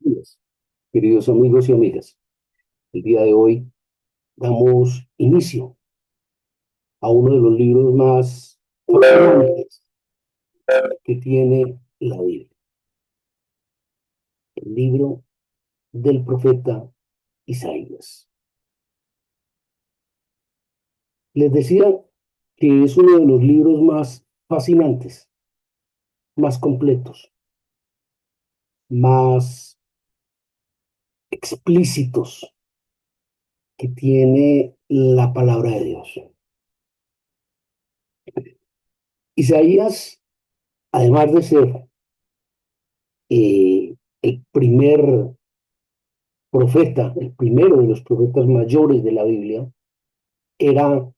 Días, queridos amigos y amigas. El día de hoy damos inicio a uno de los libros más fascinantes que tiene la Biblia, el libro del profeta Isaías. Les decía que es uno de los libros más fascinantes, más completos, más explícitos que tiene la palabra de Dios. Isaías, además de ser el primer profeta, el primero de los profetas mayores de la Biblia, era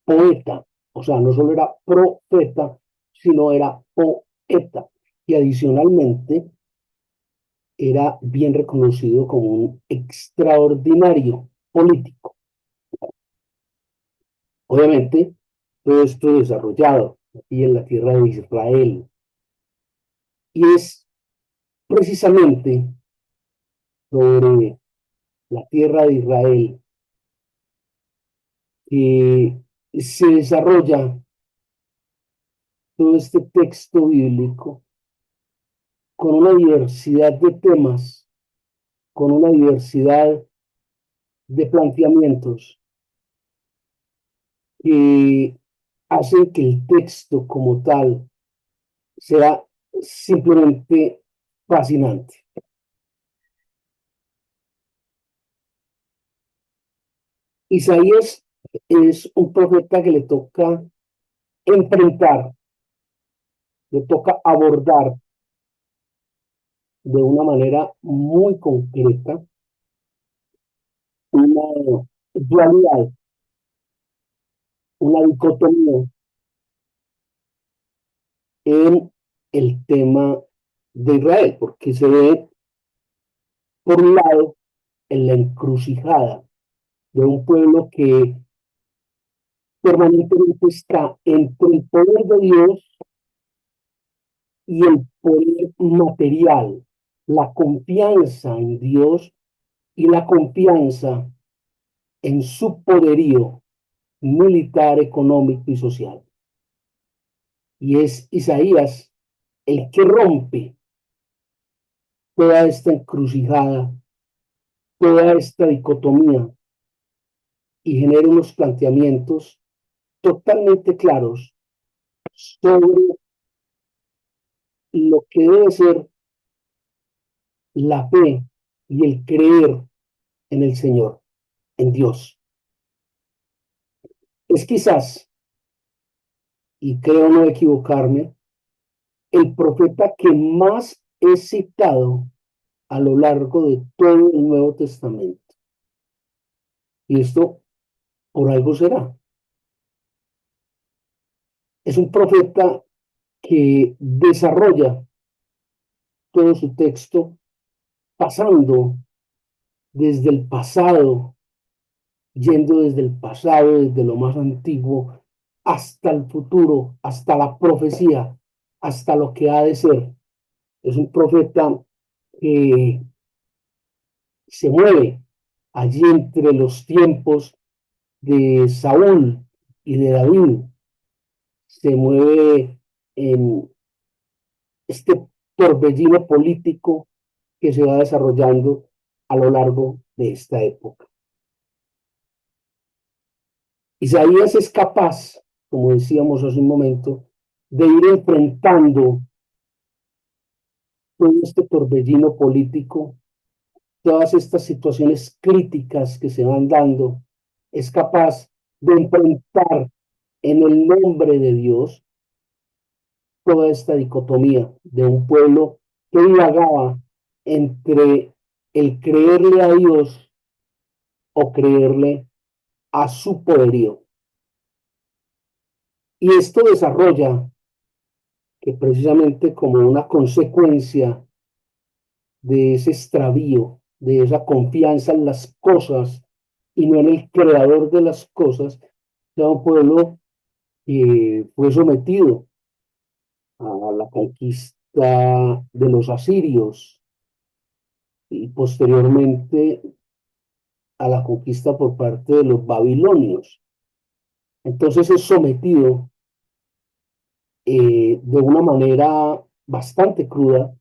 poeta, o sea, no solo era profeta, sino era poeta. Y adicionalmente era bien reconocido como un extraordinario político. Obviamente, todo esto desarrollado aquí en la tierra de Israel. Y es precisamente sobre la tierra de Israel que se desarrolla todo este texto bíblico con una diversidad de temas, con una diversidad de planteamientos que hacen que el texto como tal sea simplemente fascinante. Isaías es un profeta que le toca enfrentar, le toca abordar de una manera muy concreta una dualidad, una dicotomía en el tema de Israel, porque se ve, por un lado, en la encrucijada de un pueblo que permanentemente está entre el poder de Dios y el poder material, la confianza en Dios y la confianza en su poderío militar, económico y social. Y es Isaías el que rompe toda esta encrucijada, toda esta dicotomía y genera unos planteamientos totalmente claros sobre lo que debe ser la fe y el creer en el Señor, en Dios. Es quizás, y creo no equivocarme, el profeta que más es citado a lo largo de todo el Nuevo Testamento. Y esto por algo será. Es un profeta que desarrolla todo su texto pasando desde el pasado, yendo desde el pasado, desde lo más antiguo, hasta el futuro, hasta la profecía, hasta lo que ha de ser. Es un profeta que se mueve allí entre los tiempos de Saúl y de David, se mueve en este torbellino político que se va desarrollando a lo largo de esta época. Isaías es capaz, como decíamos hace un momento, de ir enfrentando todo este torbellino político, todas estas situaciones críticas que se van dando, es capaz de enfrentar en el nombre de Dios toda esta dicotomía de un pueblo que divagaba entre el creerle a Dios o creerle a su poderío. Y esto desarrolla que precisamente como una consecuencia de ese extravío, de esa confianza en las cosas y no en el creador de las cosas, sea un pueblo que fue sometido a la conquista de los asirios, y posteriormente a la conquista por parte de los babilonios. Entonces es sometido de una manera bastante cruda,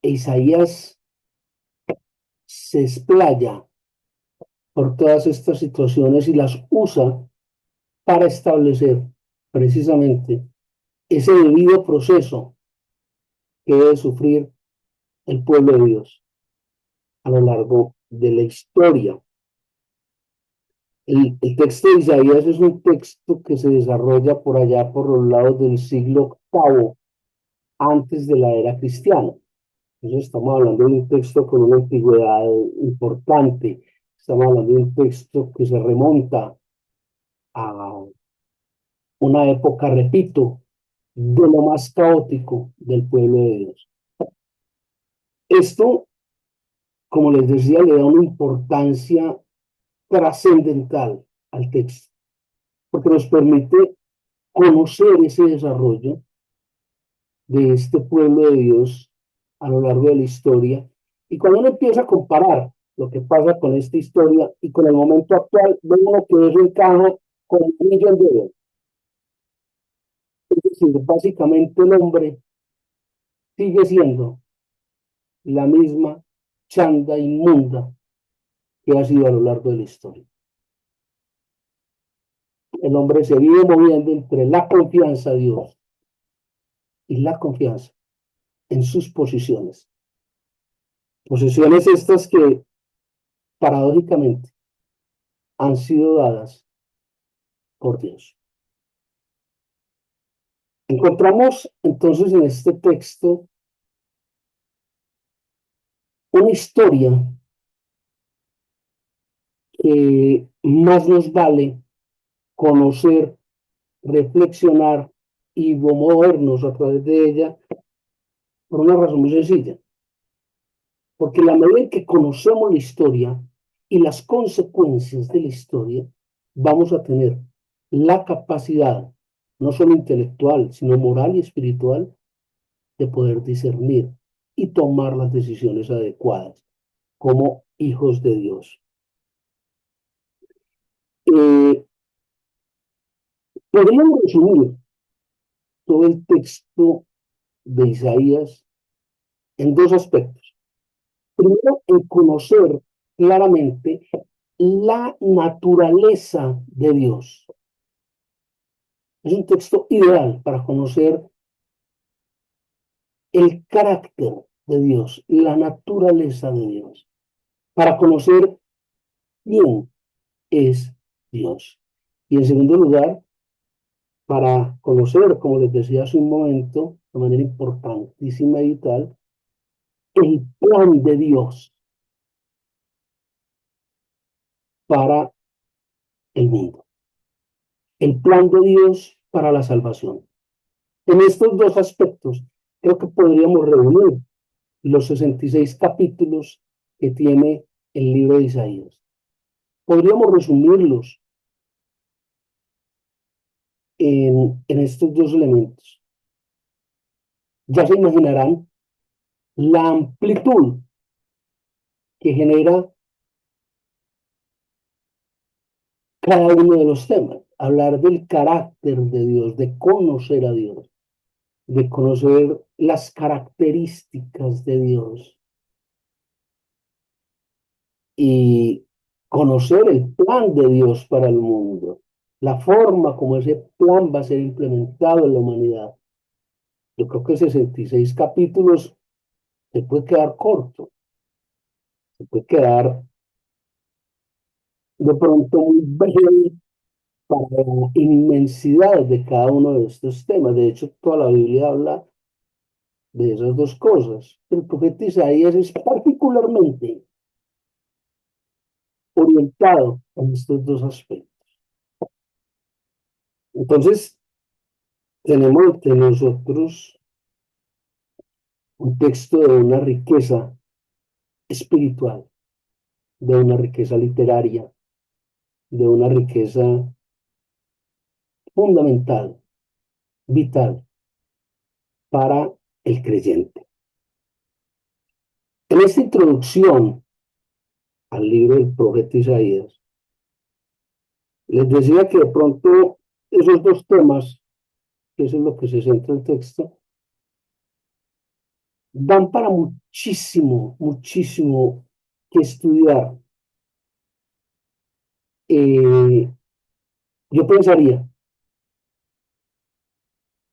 e Isaías se explaya por todas estas situaciones y las usa para establecer precisamente ese debido proceso que debe sufrir el pueblo de Dios a lo largo de la historia. El texto de Isaías es un texto que se desarrolla por allá por los lados del siglo octavo antes de la era cristiana. Entonces estamos hablando de un texto con una antigüedad importante. Estamos hablando de un texto que se remonta a una época, repito, de lo más caótico del pueblo de Dios. Esto, como les decía, le da una importancia trascendental al texto, porque nos permite conocer ese desarrollo de este pueblo de Dios a lo largo de la historia. Y cuando uno empieza a comparar lo que pasa con esta historia y con el momento actual, ve uno que eso encaja con el anillo al dedo. Es decir, básicamente el hombre sigue siendo la misma chanda inmunda que ha sido a lo largo de la historia. El hombre se vive moviendo entre la confianza a Dios y la confianza en sus posiciones. Posiciones estas que paradójicamente han sido dadas por Dios. Encontramos entonces en este texto una historia que más nos vale conocer, reflexionar y movernos a través de ella por una razón muy sencilla. Porque la medida en que conocemos la historia y las consecuencias de la historia, vamos a tener la capacidad, no solo intelectual, sino moral y espiritual, de poder discernir y tomar las decisiones adecuadas como hijos de Dios. Eh, Podríamos resumir todo el texto de Isaías en dos aspectos. Primero, en conocer claramente la naturaleza de Dios. Es un texto ideal para conocer el carácter de Dios, la naturaleza de Dios, para conocer quién es Dios. Y en segundo lugar, para conocer, como les decía hace un momento, de manera importantísima y vital, el plan de Dios para el mundo, el plan de Dios para la salvación. En estos dos aspectos, creo que podríamos reunir los 66 capítulos que tiene el libro de Isaías. Podríamos resumirlos en estos dos elementos. Ya se imaginarán la amplitud que genera cada uno de los temas. Hablar del carácter de Dios, de conocer a Dios, de conocer las características de Dios y conocer el plan de Dios para el mundo, la forma como ese plan va a ser implementado en la humanidad. Yo creo que 66 capítulos se puede quedar corto, se puede quedar de pronto muy breve para la inmensidad de cada uno de estos temas. De hecho, toda la Biblia habla de esas dos cosas. El profeta Isaías es particularmente orientado en estos dos aspectos. Entonces, tenemos entre nosotros un texto de una riqueza espiritual, de una riqueza literaria, de una riqueza fundamental, vital para el creyente. En esta introducción al libro del profeta Isaías, les decía que de pronto esos dos temas, que eso es lo que se centra el texto, dan para muchísimo, muchísimo que estudiar. Eh, yo pensaría,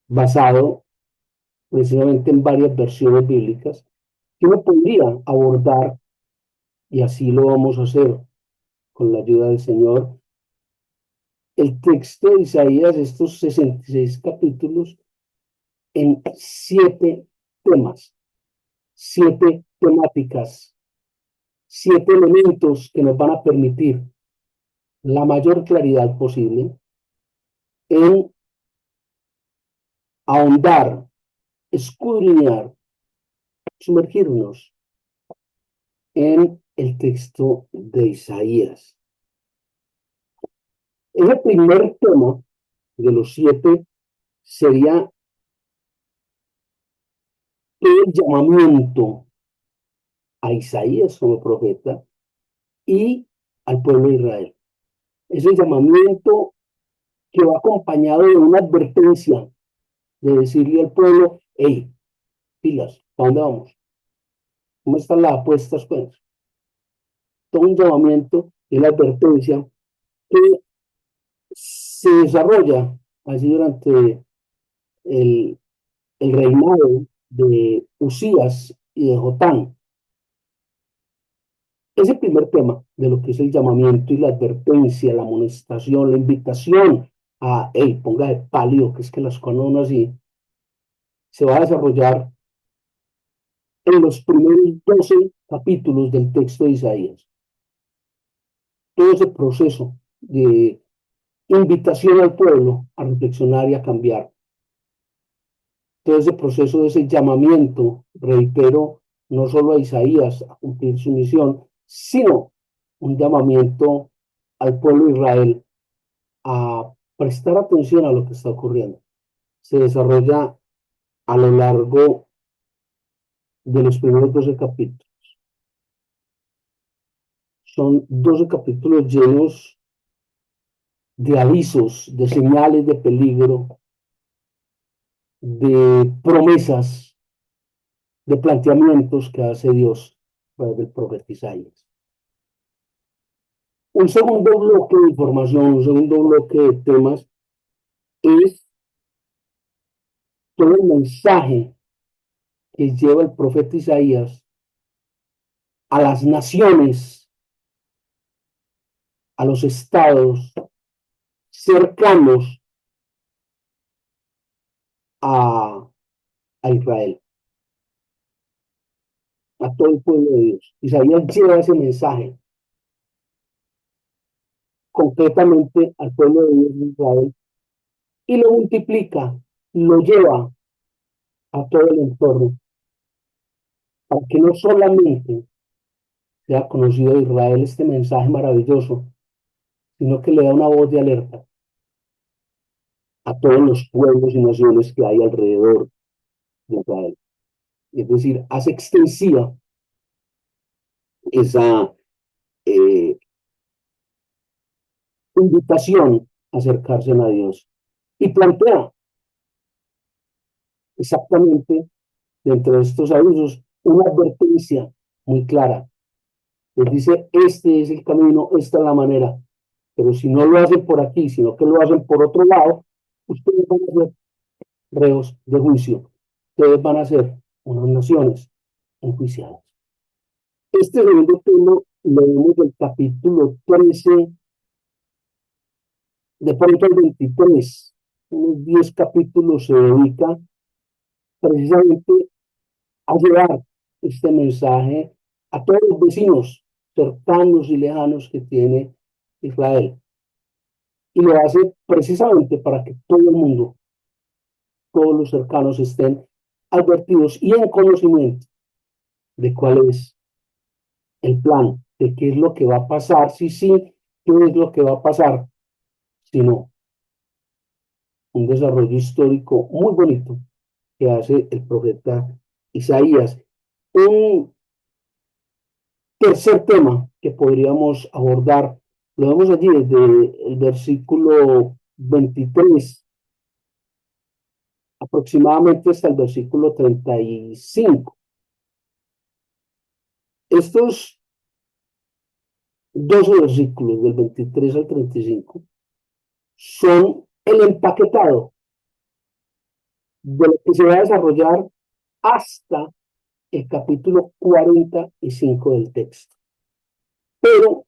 basado precisamente en varias versiones bíblicas, que uno podría abordar, y así lo vamos a hacer con la ayuda del Señor, el texto de Isaías, estos 66 capítulos, en 7 temas, 7 temáticas, 7 elementos que nos van a permitir la mayor claridad posible en ahondar, escudriñar, sumergirnos en el texto de Isaías. Ese primer tema de los 7 sería el llamamiento a Isaías como profeta y al pueblo de Israel. Ese llamamiento que va acompañado de una advertencia de decirle al pueblo, hey, pilas, ¿para dónde vamos? ¿Cómo están las apuestas, pues? Todo un llamamiento y la advertencia que se desarrolla así durante el, el reinado de Usías y de Jotán. Ese primer tema de lo que es el llamamiento y la advertencia, la amonestación, la invitación a, hey, ponga de palio, que es que las cosas así, se va a desarrollar en los primeros 12 capítulos del texto de Isaías. Todo ese proceso de invitación al pueblo a reflexionar y a cambiar. Todo ese proceso de ese llamamiento, reitero, no solo a Isaías a cumplir su misión, sino un llamamiento al pueblo de Israel a prestar atención a lo que está ocurriendo. Se desarrolla a lo largo de los primeros 12 capítulos. Son 12 capítulos llenos de avisos, de señales de peligro, de promesas, de planteamientos que hace Dios a través del profeta Isaías. Un segundo bloque de información, un segundo bloque de temas es todo el mensaje que lleva el profeta Isaías a las naciones, a los estados cercanos a, a Israel, a todo el pueblo de Dios. Isaías lleva ese mensaje concretamente al pueblo de Dios de Israel y lo multiplica, lo lleva a todo el entorno, para que no solamente sea conocido de Israel este mensaje maravilloso, sino que le da una voz de alerta a todos los pueblos y naciones que hay alrededor de Israel. Es decir, hace extensiva esa eh, invitación a acercarse a Dios y plantea exactamente dentro de estos avisos una advertencia muy clara. Les dice, este es el camino, esta es la manera, pero si no lo hacen por aquí, sino que lo hacen por otro lado, ustedes van a ser reos de juicio, ustedes van a ser unas naciones enjuiciadas. Este segundo tema lo vemos del capítulo 13, de pronto al 23, unos 10 capítulos se dedica precisamente a llevar este mensaje a todos los vecinos cercanos y lejanos que tiene Israel. Y lo hace precisamente para que todo el mundo, todos los cercanos estén advertidos y en conocimiento de cuál es el plan, de qué es lo que va a pasar, si sí, qué es lo que va a pasar, sino un desarrollo histórico muy bonito que hace el profeta Isaías. Un tercer tema que podríamos abordar, lo vemos allí desde el versículo 23 aproximadamente hasta el versículo 35. Estos 12 versículos del 23 al 35 son el empaquetado de lo que se va a desarrollar hasta el capítulo 45 del texto. Pero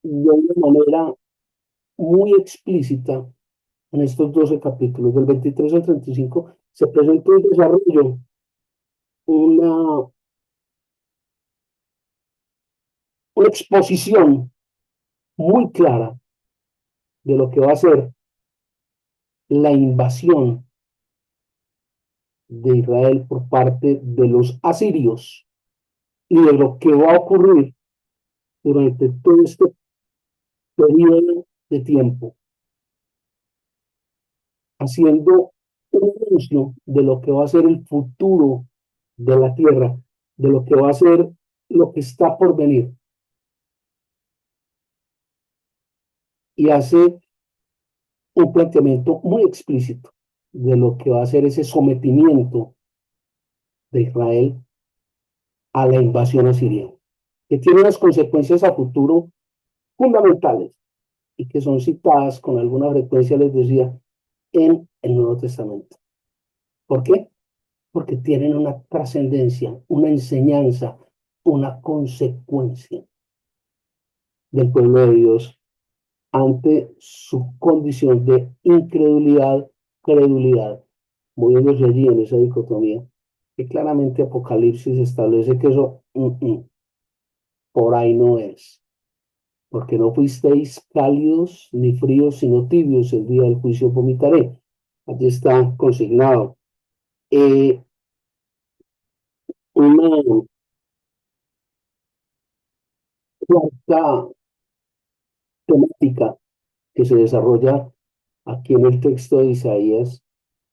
de una manera muy explícita, en estos 12 capítulos, del 23 al 35, se presenta un desarrollo, una, una exposición muy clara de lo que va a ser la invasión de Israel por parte de los asirios y de lo que va a ocurrir durante todo este periodo de tiempo, haciendo un anuncio de lo que va a ser el futuro de la tierra, de lo que va a ser lo que está por venir. Y hace un planteamiento muy explícito de lo que va a ser ese sometimiento de Israel a la invasión asiria, que tiene unas consecuencias a futuro fundamentales y que son citadas con alguna frecuencia, les decía, en el Nuevo Testamento. ¿Por qué? Porque tienen una trascendencia, una enseñanza, una consecuencia del pueblo de Dios ante su condición de incredulidad, credulidad, moviéndose allí en esa dicotomía, que claramente Apocalipsis establece que eso por ahí no es, porque no fuisteis cálidos ni fríos, sino tibios, el día del juicio vomitaré. Allí está consignado. Eh, una cuarta temática que se desarrolla aquí en el texto de Isaías.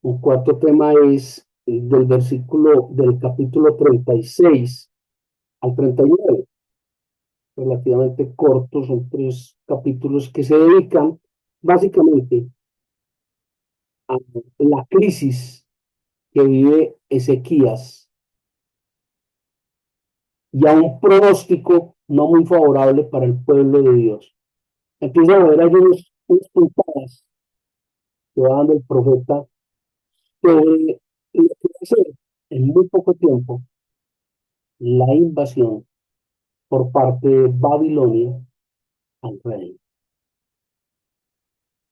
Un cuarto tema es del versículo del capítulo 36 al 39, relativamente cortos, son 3 capítulos que se dedican básicamente a la crisis que vive Ezequías y a un pronóstico no muy favorable para el pueblo de Dios. Empieza a ver ahí unas puntadas que va dando el profeta sobre lo que va a ser en muy poco tiempo la invasión por parte de Babilonia al reino.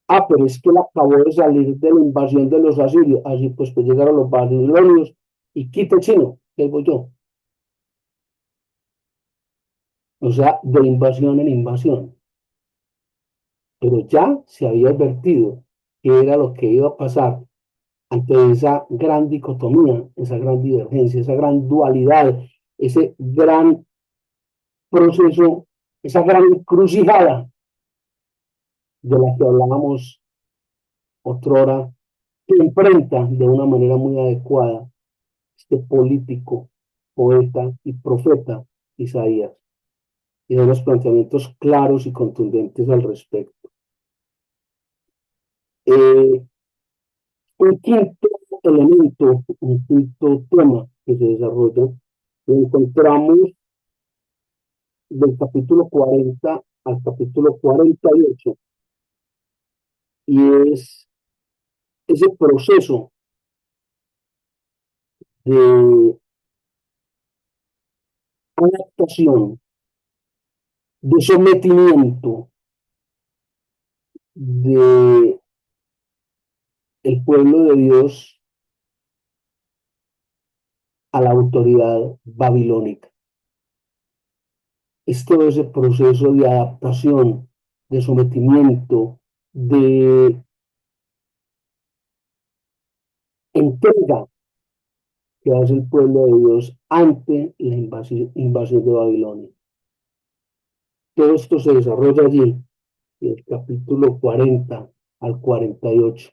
Ah, pero es que él acabó de salir de la invasión de los asirios. Así pues llegaron los babilonios y quita el chino, que digo yo. O sea, de invasión en invasión. Pero ya se había advertido que era lo que iba a pasar ante esa gran dicotomía, esa gran divergencia, esa gran dualidad, ese gran proceso, esa gran encrucijada de la que hablábamos otrora, que enfrenta de una manera muy adecuada este político, poeta y profeta Isaías, y de unos planteamientos claros y contundentes al respecto. Eh, un quinto elemento, un quinto tema que se desarrolla, lo encontramos del capítulo 40 al capítulo 48, y es ese proceso de adaptación, de sometimiento de el pueblo de Dios a la autoridad babilónica. Es todo ese proceso de adaptación, de sometimiento, de entrega que hace el pueblo de Dios ante la invasión de Babilonia. Todo esto se desarrolla allí, del capítulo 40 al 48,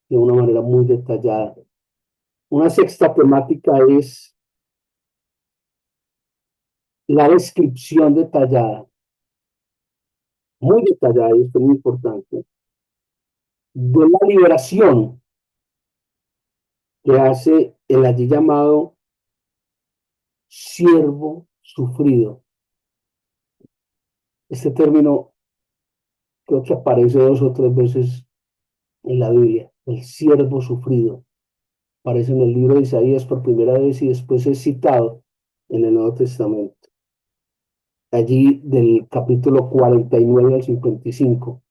de una manera muy detallada. Una sexta temática es la descripción detallada, muy detallada, y esto es muy importante, de la liberación que hace el allí llamado siervo sufrido. Este término creo que aparece 2 o 3 veces en la Biblia, el siervo sufrido. Aparece en el libro de Isaías por primera vez y después es citado en el Nuevo Testamento. Allí del capítulo 49 al 55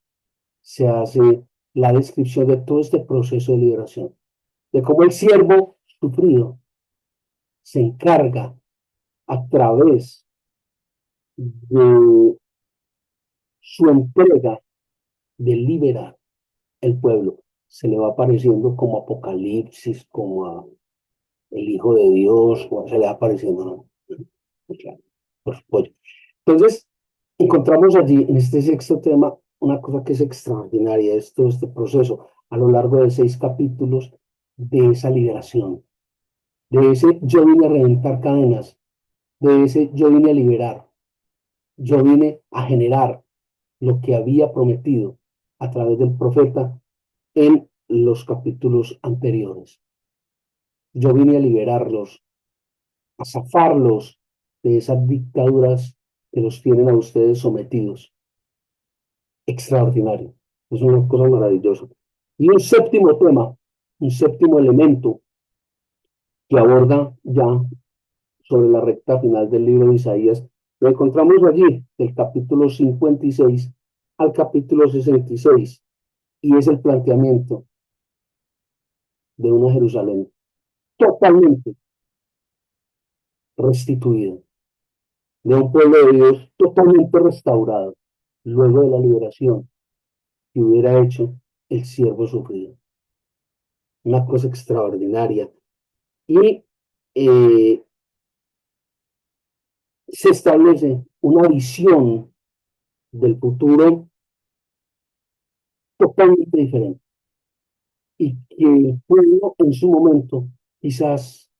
se hace la descripción de todo este proceso de liberación, de cómo el siervo sufrido se encarga a través de su entrega de liberar el pueblo. Se le va apareciendo como Apocalipsis, como a el Hijo de Dios, o se le va apareciendo, ¿no? Claro, por supuesto. Entonces, encontramos allí en este sexto tema una cosa que es extraordinaria, es todo este proceso a lo largo de 6 capítulos de esa liberación, de ese yo vine a reventar cadenas, de ese yo vine a liberar, yo vine a generar lo que había prometido a través del profeta en los capítulos anteriores. Yo vine a liberarlos, a zafarlos de esas dictaduras que los tienen a ustedes sometidos. Extraordinario. Es una cosa maravillosa. Y un séptimo tema, un séptimo elemento que aborda ya sobre la recta final del libro de Isaías, lo encontramos allí, del capítulo 56 al capítulo 66, y es el planteamiento de una Jerusalén totalmente restituida, de un pueblo de Dios totalmente restaurado, luego de la liberación que hubiera hecho el siervo sufrido. Una cosa extraordinaria. Y eh, se establece una visión del futuro totalmente diferente y que el pueblo en su momento quizás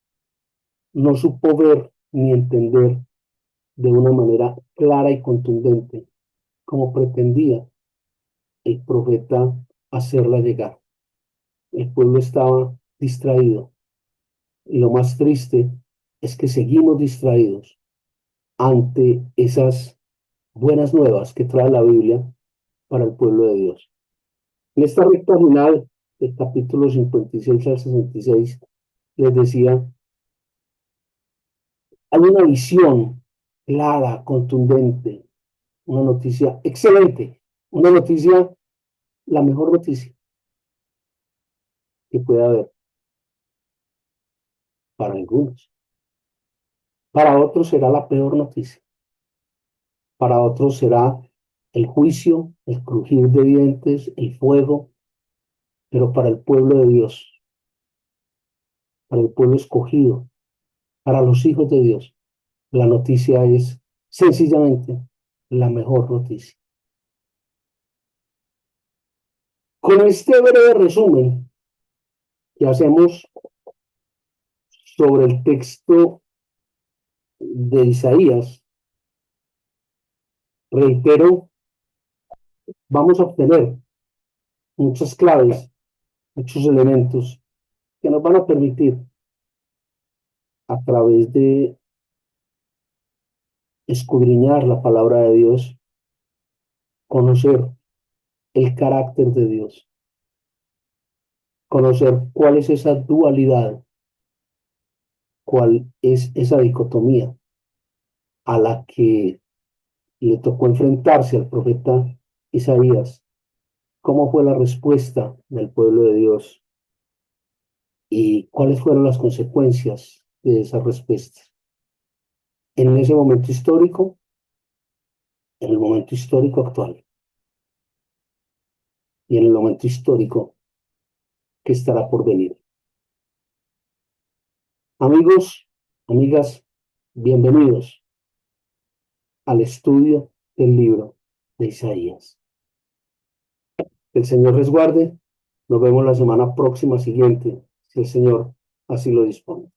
no supo ver ni entender de una manera clara y contundente como pretendía el profeta hacerla llegar. El pueblo estaba distraído y lo más triste es que seguimos distraídos ante esas buenas nuevas que trae la Biblia para el pueblo de Dios. En esta recta final del capítulo 56 al 66, les decía, hay una visión clara, contundente, una noticia excelente, una noticia, la mejor noticia que puede haber para algunos. Para otros será la peor noticia. Para otros será el juicio, el crujir de dientes, el fuego, pero para el pueblo de Dios, para el pueblo escogido, para los hijos de Dios, la noticia es sencillamente la mejor noticia. Con este breve resumen que hacemos sobre el texto de Isaías, reitero, vamos a obtener muchas claves, muchos elementos que nos van a permitir a través de escudriñar la palabra de Dios, conocer el carácter de Dios, conocer cuál es esa dualidad, cuál es esa dicotomía a la que le tocó enfrentarse al profeta Isaías, cómo fue la respuesta del pueblo de Dios y cuáles fueron las consecuencias de esa respuesta. En ese momento histórico, en el momento histórico actual y en el momento histórico que estará por venir. Amigos, amigas, bienvenidos al estudio del libro de Isaías. Que el Señor resguarde. Nos vemos la semana próxima siguiente, si el Señor así lo dispone.